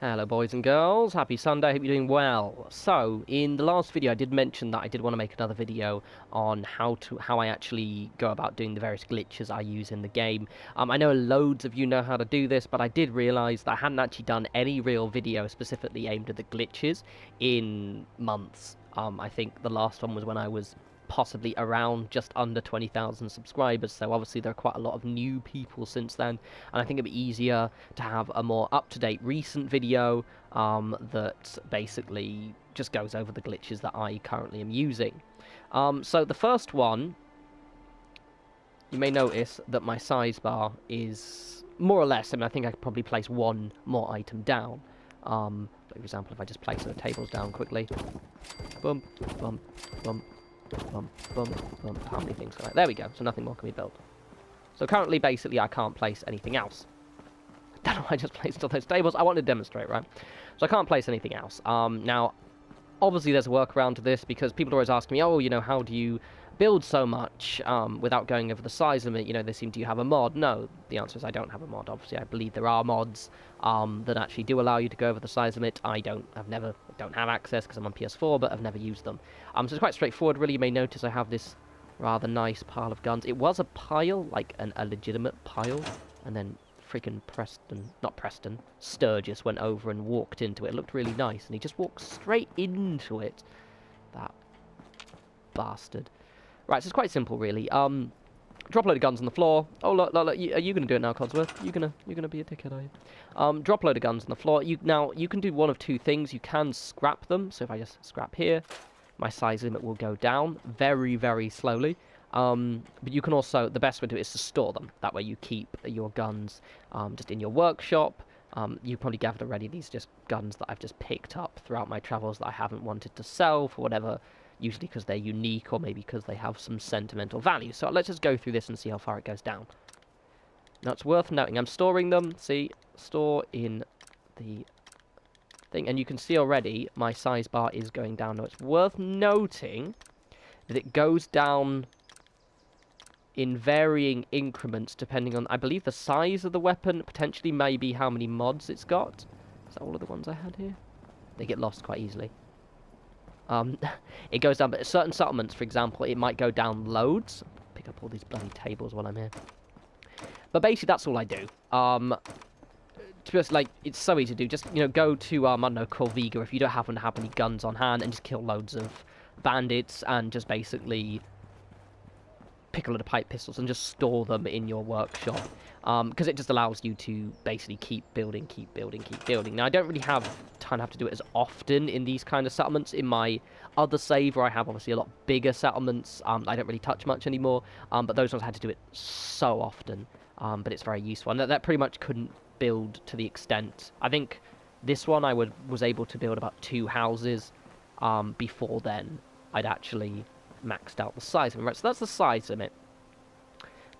Hello boys and girls, happy Sunday, hope you're doing well. So, in the last video I did mention that I did want to make another video on how I actually go about doing the various glitches I use in the game. I know loads of you know how to do this, but I did realise that I hadn't actually done any real video specifically aimed at the glitches in months. I think the last one was when I was possibly around just under 20,000 subscribers, so obviously there are quite a lot of new people since then, and I think it'd be easier to have a more up-to-date recent video that basically just goes over the glitches that I currently am using. So the first one, you may notice that my size bar is more or less, I think I could probably place one more item down. For example, if I just place the tables down quickly, boom, boom, boom, bump, bump, bump. How many things can I... There we go, so nothing more can be built. So currently, basically, I can't place anything else. I don't know why I just placed all those tables. I want to demonstrate, right? So I can't place anything else. Now, obviously, there's a workaround to this, because people always ask me, oh, how do you build so much without going over the size limit? They seem to have a mod. No, the answer is I don't have a mod. Obviously, I believe there are mods that actually do allow you to go over the size limit. I don't have access because I'm on PS4, but I've never used them. So it's quite straightforward, really. You may notice I have this rather nice pile of guns. It was a pile, like a legitimate pile, and then freaking Sturgis went over and walked into it. It looked really nice, and he just walked straight into it. That bastard. Right, so it's quite simple, really. Drop a load of guns on the floor. Oh, look, are you going to do it now, Codsworth? You're gonna be a dickhead, are you? Drop a load of guns on the floor. Now, you can do one of two things. You can scrap them. So if I just scrap here, my size limit will go down very, very slowly. But you can also, the best way to do it is to store them. That way you keep your guns just in your workshop. You probably gathered already these just guns that I've just picked up throughout my travels that I haven't wanted to sell for whatever, usually because they're unique or maybe because they have some sentimental value. So let's just go through this and see how far it goes down. Now it's worth noting, I'm storing them, see, store in the thing, and you can see already my size bar is going down. Now it's worth noting that it goes down in varying increments depending on, I believe, the size of the weapon, potentially maybe how many mods it's got. Is that all of the ones I had here? They get lost quite easily. It goes down, but certain settlements, for example, it might go down loads. Pick up all these bloody tables while I'm here. But basically, that's all I do. To be honest, like, it's so easy to do. Just, go to, I don't know, Corviga if you don't happen to have any guns on hand, and just kill loads of bandits, and just basically pick a lot of pipe pistols and just store them in your workshop, because it just allows you to basically keep building. Now, I don't really have time to have to do it as often in these kind of settlements. In my other save, where I have obviously a lot bigger settlements, I don't really touch much anymore, but those ones I had to do it so often, but it's very useful, and that pretty much couldn't build to the extent. I think this one I was able to build about 2 houses before then I'd actually maxed out the size limit. Right, so that's the size limit.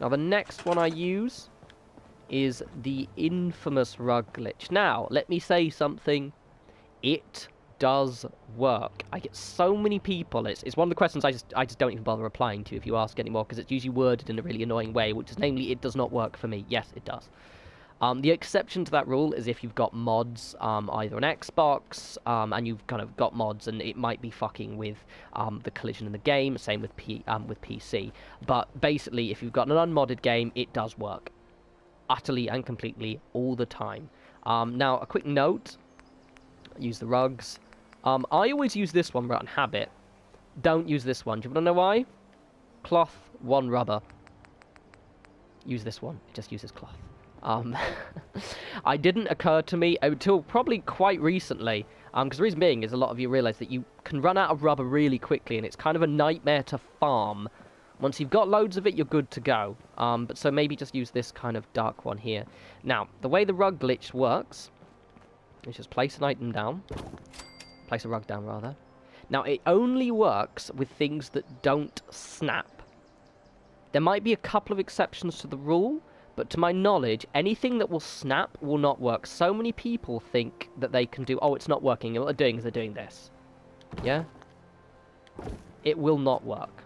Now the next one I use is the infamous rug glitch. Now, let me say something. It does work. I get so many people. It's one of the questions I just don't even bother replying to if you ask anymore, because it's usually worded in a really annoying way, which is namely, it does not work for me. Yes, it does. The exception to that rule is if you've got mods, either on Xbox, and you've kind of got mods, and it might be fucking with the collision in the game. Same with PC. But basically, if you've got an unmodded game, it does work, utterly and completely all the time. Now, a quick note: use the rugs. I always use this one right on habit. Don't use this one. Do you want to know why? Cloth, 1 rubber. Use this one. It just uses cloth. I didn't occur to me until probably quite recently, because the reason being is a lot of you realise that you can run out of rubber really quickly, and it's kind of a nightmare to farm. Once you've got loads of it, you're good to go. But so maybe just use this kind of dark one here. Now, the way the rug glitch works is just place an item down. Place a rug down, rather. Now, it only works with things that don't snap. There might be a couple of exceptions to the rule, but to my knowledge, anything that will snap will not work. So many people think that they can do... Oh, it's not working. And what they're doing is they're doing this. Yeah? It will not work.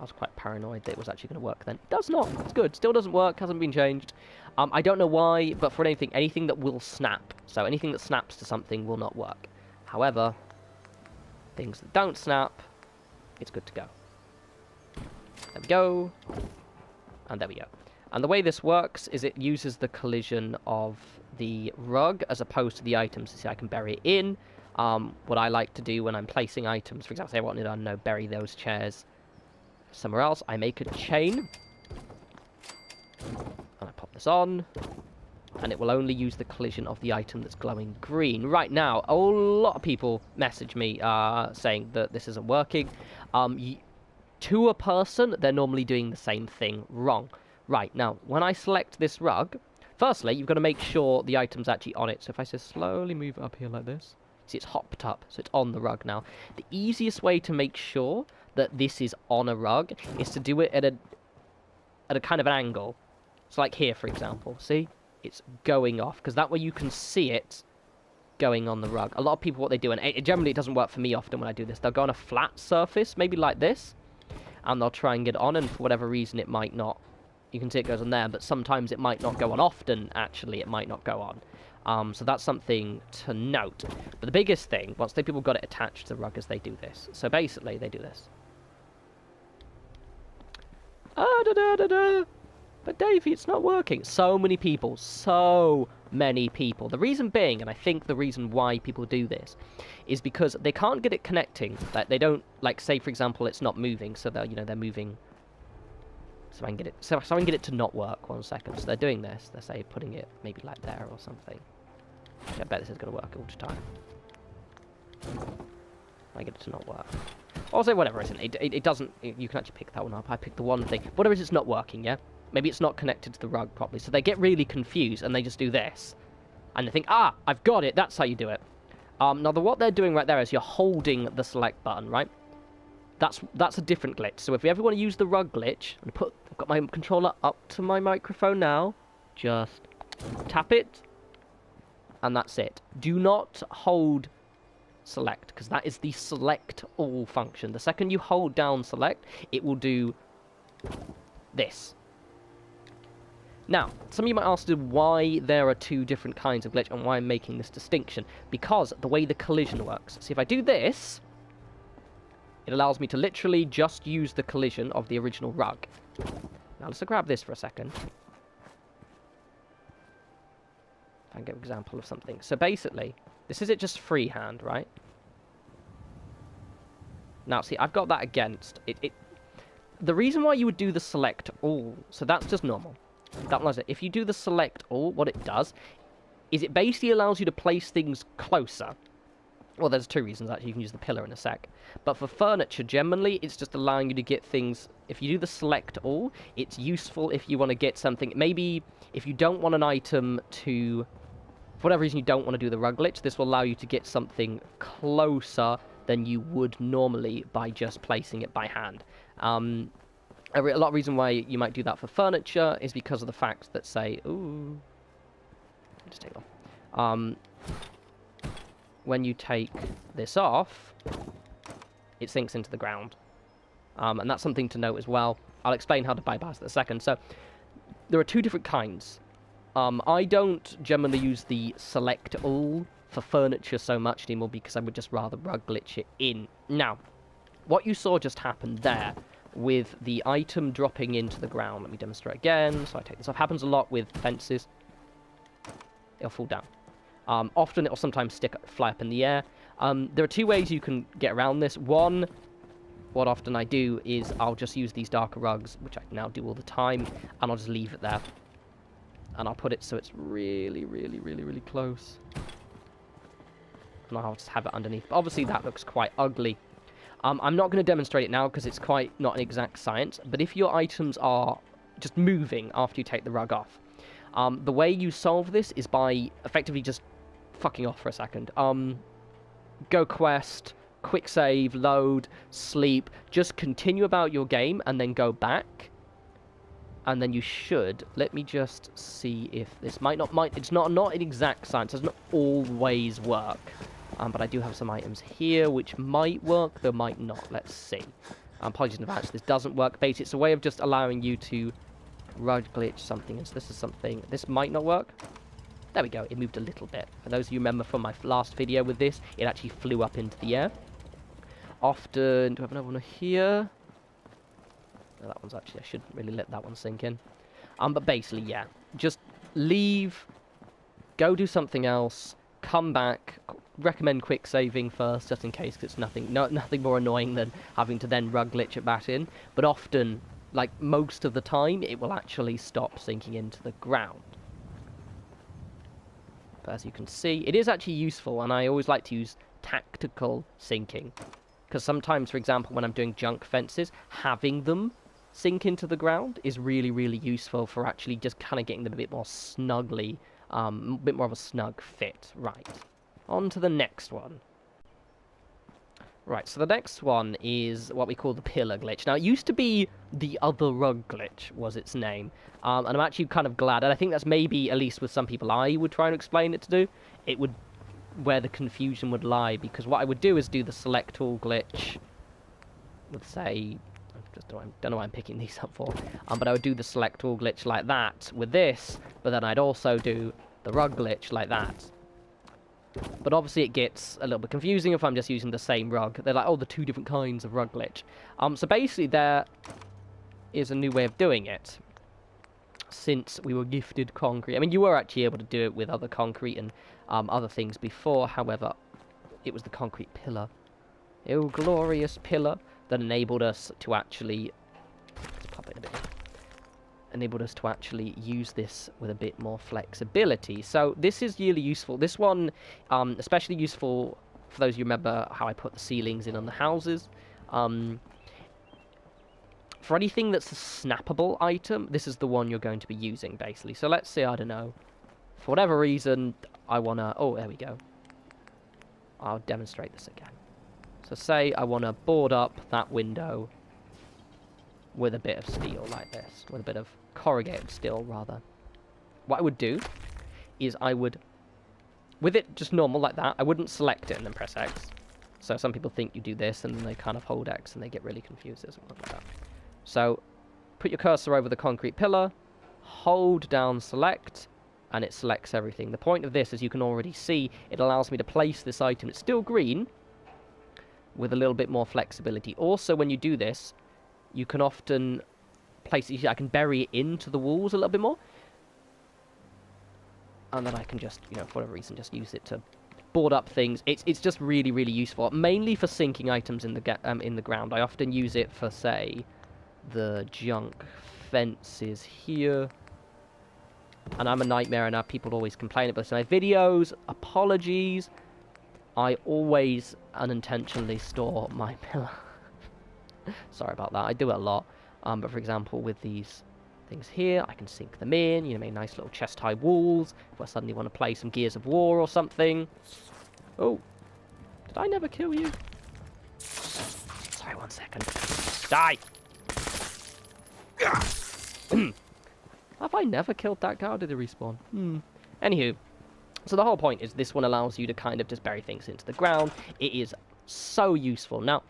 was quite paranoid that it was actually going to work then. It does not. It's good. Still doesn't work. Hasn't been changed. I don't know why, but for anything that will snap. So anything that snaps to something will not work. However, things that don't snap, it's good to go. There we go. And there we go. And the way this works is it uses the collision of the rug as opposed to the items. See, I can bury it in. What I like to do when I'm placing items, for example, say I wanted to, I don't know, bury those chairs somewhere else, I make a chain. And I pop this on. And it will only use the collision of the item that's glowing green. Right now, a lot of people message me saying that this isn't working. To a person, they're normally doing the same thing wrong. Right, now, when I select this rug, firstly, you've got to make sure the item's actually on it. So if I just slowly move it up here like this, see, it's hopped up, so it's on the rug now. The easiest way to make sure that this is on a rug is to do it at a kind of an angle. So like here, for example, see? It's going off, because that way you can see it going on the rug. A lot of people, what they do, and generally it doesn't work for me often when I do this, they'll go on a flat surface, maybe like this, and they'll try and get it on, and for whatever reason it might not. You can see it goes on there, but sometimes it might not go on. Often, actually, it might not go on. So that's something to note. But the biggest thing, once people got it attached to the rug, is they do this. So basically, they do this. But Davey, it's not working. So many people. The reason being, and I think the reason why people do this, is because they can't get it connecting. Like they don't, like, say for example, it's not moving, so they're moving. So I can get it. So I can get it to not work. 1 second. So they're doing this. They're say putting it maybe like there or something. I bet this is going to work all the time. I get it to not work. Or say whatever isn't. It doesn't. You can actually pick that one up. I picked the one thing. Whatever it is, it's not working. Yeah. Maybe it's not connected to the rug properly. So they get really confused and they just do this, and they think, ah, I've got it. That's how you do it. Now what they're doing right there is you're holding the select button, right? That's a different glitch. So if you ever want to use the rug glitch, I've got my controller up to my microphone now. Just tap it, and that's it. Do not hold select, because that is the select all function. The second you hold down select, it will do this. Now, some of you might ask why there are two different kinds of glitch and why I'm making this distinction. Because the way the collision works. See, if I do this, it allows me to literally just use the collision of the original rug. Now, let's grab this for a second. If I can get an example of something. So basically, this is it just freehand, right? Now, see, I've got that against. The reason why you would do the select all, so that's just normal. That was it. If you do the select all, what it does is it basically allows you to place things closer. Well, there's two reasons, actually. You can use the pillar in a sec. But for furniture, generally, it's just allowing you to get things... If you do the select all, it's useful if you want to get something... Maybe if you don't want an item to... For whatever reason you don't want to do the rug glitch, this will allow you to get something closer than you would normally by just placing it by hand. A lot of reason why you might do that for furniture is because of the fact that, say... Ooh... Just take it off. When you take this off, it sinks into the ground. And that's something to note as well. I'll explain how to bypass it in a second. So, there are two different kinds. I don't generally use the select all for furniture so much anymore because I would just rather rug glitch it in. Now, what you saw just happened there with the item dropping into the ground. Let me demonstrate again. So I take this off. Happens a lot with fences. It'll fall down. Often it'll sometimes fly up in the air. There are two ways you can get around this. One, what often I do is I'll just use these darker rugs, which I now do all the time, and I'll just leave it there. And I'll put it so it's really, really, really, really close. And I'll just have it underneath. But obviously that looks quite ugly. I'm not going to demonstrate it now because it's quite not an exact science. But if your items are just moving after you take the rug off, the way you solve this is by effectively just fucking off for a second. Go quest, quick save, load, sleep. Just continue about your game and then go back. And then you should. Let me just see if this it's not an exact science. It doesn't always work. But I do have some items here which might work, they might not. Let's see. Apologies in advance, this doesn't work. Basically, it's a way of just allowing you to rug glitch something. And so this is something, this might not work. There we go, it moved a little bit. For those of you who remember from my last video with this, it actually flew up into the air. Often, do I have another one here? No, that one's actually, I shouldn't really let that one sink in. But basically, yeah, just leave, go do something else, come back. Recommend quick saving first, just in case, because it's nothing more annoying than having to then rug glitch it back in. But often, like most of the time, it will actually stop sinking into the ground. But as you can see, it is actually useful, and I always like to use tactical sinking. Because sometimes, for example, when I'm doing junk fences, having them sink into the ground is really, really useful for actually just kind of getting them a bit more snugly, a bit more of a snug fit. Right. On to the next one. Right, so the next one is what we call the pillar glitch. Now, it used to be the other rug glitch, was its name. And I'm actually kind of glad, and I think that's maybe, at least with some people I would try and explain it to do, it would, where the confusion would lie, because what I would do is do the select all glitch with, say, don't know why I'm picking these up for, but I would do the select all glitch like that with this, but then I'd also do the rug glitch like that. But obviously it gets a little bit confusing if I'm just using the same rug. They're like, oh, the two different kinds of rug glitch. So basically there is a new way of doing it. Since we were gifted concrete. I mean, you were actually able to do it with other concrete and other things before. However, it was the concrete pillar. Oh, glorious pillar that enabled us to actually... Let's pop it a bit. Enabled us to actually use this with a bit more flexibility. So this is really useful. This one, especially useful for those of you who remember how I put the ceilings in on the houses. For anything that's a snappable item, this is the one you're going to be using, basically. So let's say, I don't know, for whatever reason, I want to... Oh, there we go. I'll demonstrate this again. So say I want to board up that window with a bit of steel like this, with a bit of corrugated steel, rather. What I would do is I would, with it just normal like that, I wouldn't select it and then press X. So some people think you do this, and then they kind of hold X, and they get really confused. It doesn't work like that. So put your cursor over the concrete pillar, hold down select, and it selects everything. The point of this, as you can already see, it allows me to place this item. It's still green, with a little bit more flexibility. Also, when you do this, you can often place it, I can bury it into the walls a little bit more. And then I can just, you know, for whatever reason, just use it to board up things. It's just really, really useful. Mainly for sinking items in the ground. I often use it for, say, the junk fences here. And I'm a nightmare, and people always complain about this in my videos. Apologies. I always unintentionally store my pillar. Sorry about that. I do it a lot. But for example, with these things here, I can sink them in. You know, make nice little chest-high walls. If I suddenly want to play some Gears of War or something. Oh, did I never kill you? Sorry, 1 second. Die! Have I never killed that guy, or did he respawn? Anywho, so the whole point is this one allows you to kind of just bury things into the ground. It is so useful. Now,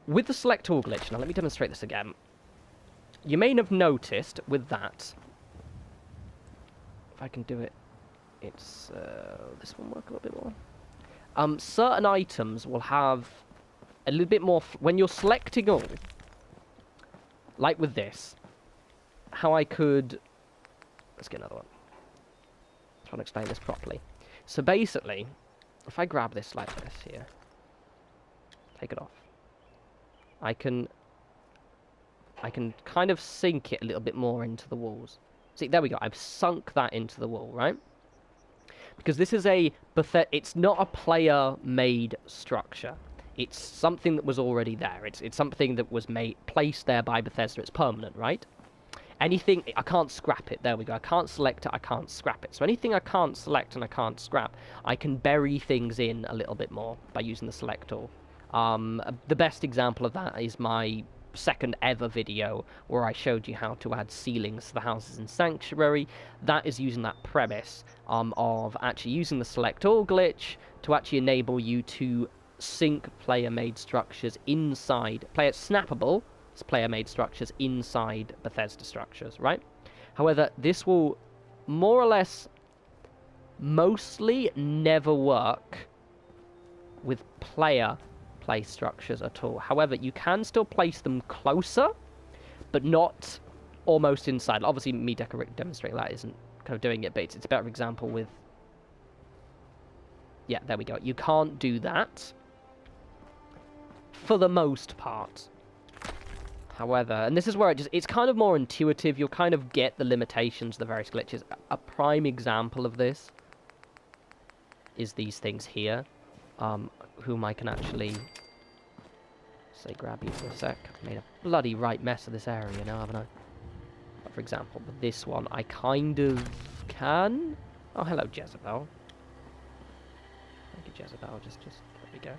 with the select all glitch, now let me demonstrate this again. You may have noticed with that, if I can do it, it's, this one work a little bit more. Certain items will have a little bit more, when you're selecting all, like with this, how I could, let's get another one. I'm trying to explain this properly. So basically, if I grab this like this here, take it off, I can kind of sink it a little bit more into the walls. See, there we go. I've sunk that into the wall, right? Because this is it's not a player-made structure. It's something that was already there. It's something that was placed there by Bethesda. It's permanent, right? Anything, I can't scrap it. There we go. I can't select it, I can't scrap it. So anything I can't select and I can't scrap, I can bury things in a little bit more by using the select all. The best example of that is my second ever video where I showed you how to add ceilings to the houses in Sanctuary. That is using that premise of actually using the select all glitch to actually enable you to sync player-made structures inside snappable player-made structures inside Bethesda structures, right? However, this will more or less mostly never work with player place structures at all. However, you can still place them closer, but not almost inside. Obviously, me demonstrating that isn't kind of doing it, but it's a better example with... Yeah, there we go. You can't do that for the most part. However, and this is where it's kind of more intuitive. You'll kind of get the limitations of the various glitches. A prime example of this is these things here, whom I can actually say grab you for a sec. I've made a bloody right mess of this area now, haven't I? But for example, with this one, I kind of can... Oh, hello, Jezebel. Thank you, Jezebel. Just there we go.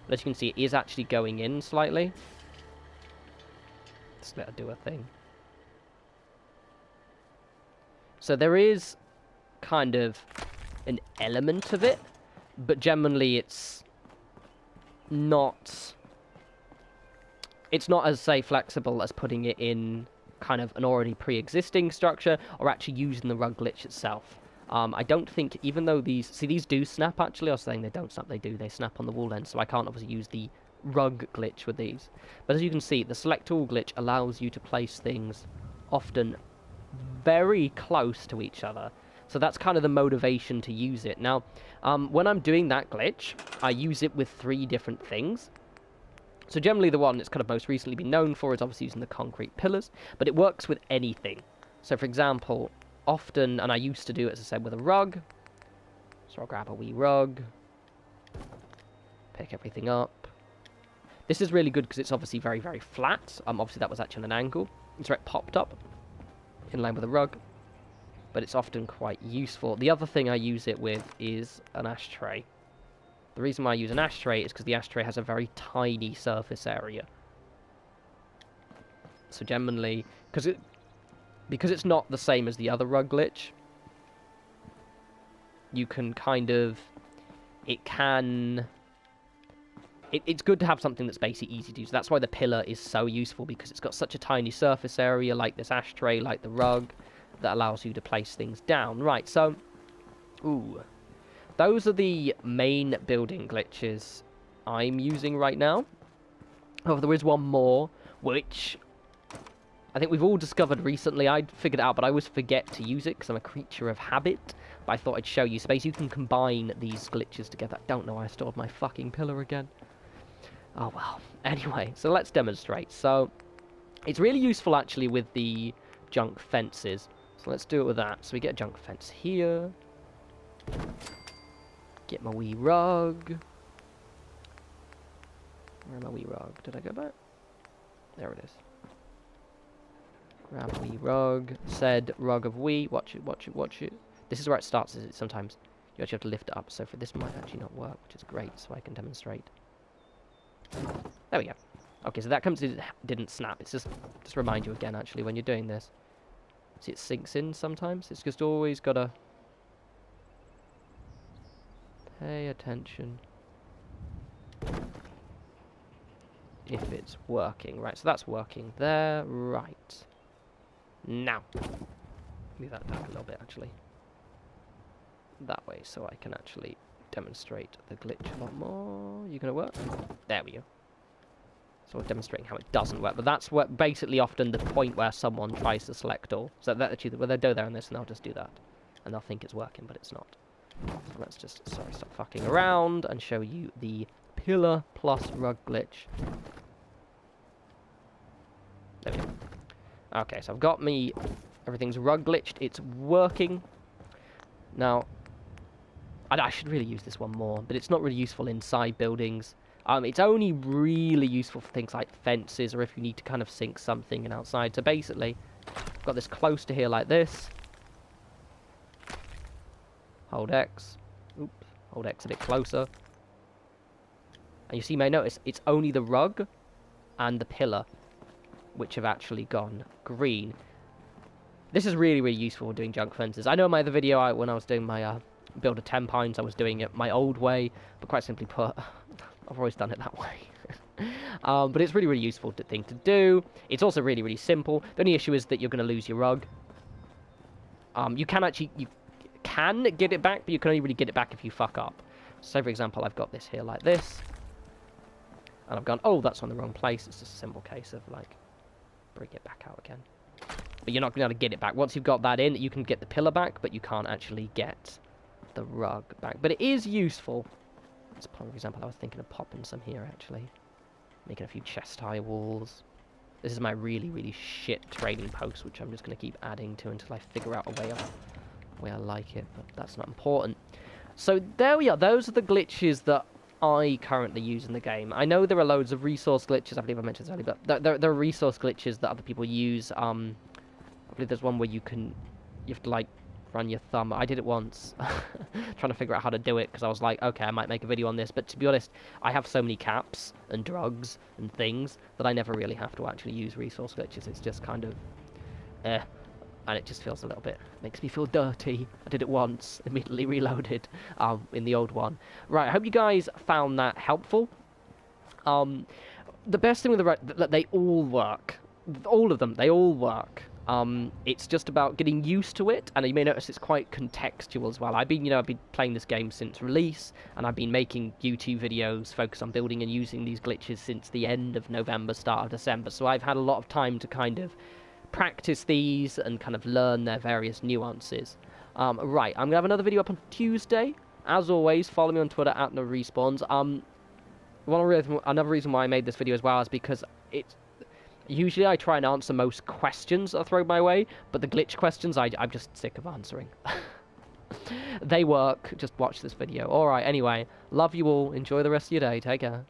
But as you can see, it is actually going in slightly. Just let her do a thing. So there is kind of an element of it, but generally it's not as, say, flexible as putting it in kind of an already pre-existing structure or actually using the rug glitch itself. I don't think, even though these do snap actually. I was saying they don't snap, they snap on the wall end, so I can't obviously use the rug glitch with these. But as you can see, the select all glitch allows you to place things often very close to each other. So that's kind of the motivation to use it. Now, when I'm doing that glitch, I use it with 3 different things. So generally the one that's kind of most recently been known for is obviously using the concrete pillars, but it works with anything. So for example, often, and I used to do it, as I said, with a rug. So I'll grab a wee rug, pick everything up. This is really good because it's obviously very, very flat. Obviously that was actually on an angle. So it popped up in line with a rug, but it's often quite useful. The other thing I use it with is an ashtray. The reason why I use an ashtray is because the ashtray has a very tiny surface area. So generally, because it's not the same as the other rug glitch, you can kind of... It's good to have something that's basically easy to use. That's why the pillar is so useful, because it's got such a tiny surface area, like this ashtray, like the rug, that allows you to place things down. Right, so... Ooh. Those are the main building glitches I'm using right now. However, there is one more, which I think we've all discovered recently. I figured it out, but I always forget to use it because I'm a creature of habit. But I thought I'd show you space. You can combine these glitches together. I don't know why I stored my fucking pillar again. Oh, well. Anyway, so let's demonstrate. So, it's really useful, actually, with the junk fences. So let's do it with that. So we get a junk fence here. Get my wee rug. Where's my wee rug? Did I go back? There it is. Grab wee rug. Said rug of wee. Watch it, watch it, watch it. This is where it starts, is it? Sometimes you actually have to lift it up. So for this might actually not work, which is great, so I can demonstrate. There we go. Okay, so that didn't snap. It's just remind you again, actually, when you're doing this. See, it sinks in sometimes. It's just always gotta pay attention if it's working. Right, so that's working there. Right. Now, move that down a little bit, actually. That way, so I can actually demonstrate the glitch a lot more. You gonna work? There we go. So we're demonstrating how it doesn't work, but that's what basically often the point where someone tries to select all. So that actually, well, they'll go there on this, and they'll just do that, and they'll think it's working, but it's not. So let's just, stop fucking around and show you the pillar plus rug glitch. There we go. Okay, so I've got everything's rug glitched. It's working. Now, I should really use this one more, but it's not really useful inside buildings. It's only really useful for things like fences, or if you need to kind of sink something in outside. So basically, I've got this close to here like this. Hold X. Oops. Hold X a bit closer. And you may notice it's only the rug and the pillar which have actually gone green. This is really, really useful for doing junk fences. I know in my other video, when I was doing my build of 10 pounds, I was doing it my old way, but quite simply put, I've always done it that way. But it's really, really useful thing to do. It's also really, really simple. The only issue is that you're going to lose your rug. You can get it back, but you can only really get it back if you fuck up. So, for example, I've got this here like this. And I've gone, oh, that's on the wrong place. It's just a simple case of, like, bring it back out again. But you're not going to be able to get it back. Once you've got that in, you can get the pillar back, but you can't actually get the rug back. But it is useful. For example, I was thinking of popping some here, actually. Making a few chest high walls. This is my really, really shit trading post, which I'm just going to keep adding to until I figure out a way I like it, but that's not important. So there we are. Those are the glitches that I currently use in the game. I know there are loads of resource glitches. I believe I mentioned this earlier, but there are resource glitches that other people use. I believe there's one where you have to, like, run your thumb. I did it once, trying to figure out how to do it, because I was like, okay, I might make a video on this, but to be honest, I have so many caps and drugs and things that I never really have to actually use resource glitches. It's just kind of, and it just feels a little bit, makes me feel dirty. I did it once, immediately reloaded, in the old one. Right, I hope you guys found that helpful. The best thing with that they all work. All of them, they all work. It's just about getting used to it, and you may notice it's quite contextual as well. I've been playing this game since release, and I've been making YouTube videos focused on building and using these glitches since the end of November, start of December, so I've had a lot of time to kind of practice these and kind of learn their various nuances. Right, I'm going to have another video up on Tuesday. As always, follow me on Twitter at norespawns. Another reason why I made this video as well is because usually I try and answer most questions that are thrown my way, but the glitch questions I'm just sick of answering. They work. Just watch this video. Alright, anyway, love you all. Enjoy the rest of your day. Take care.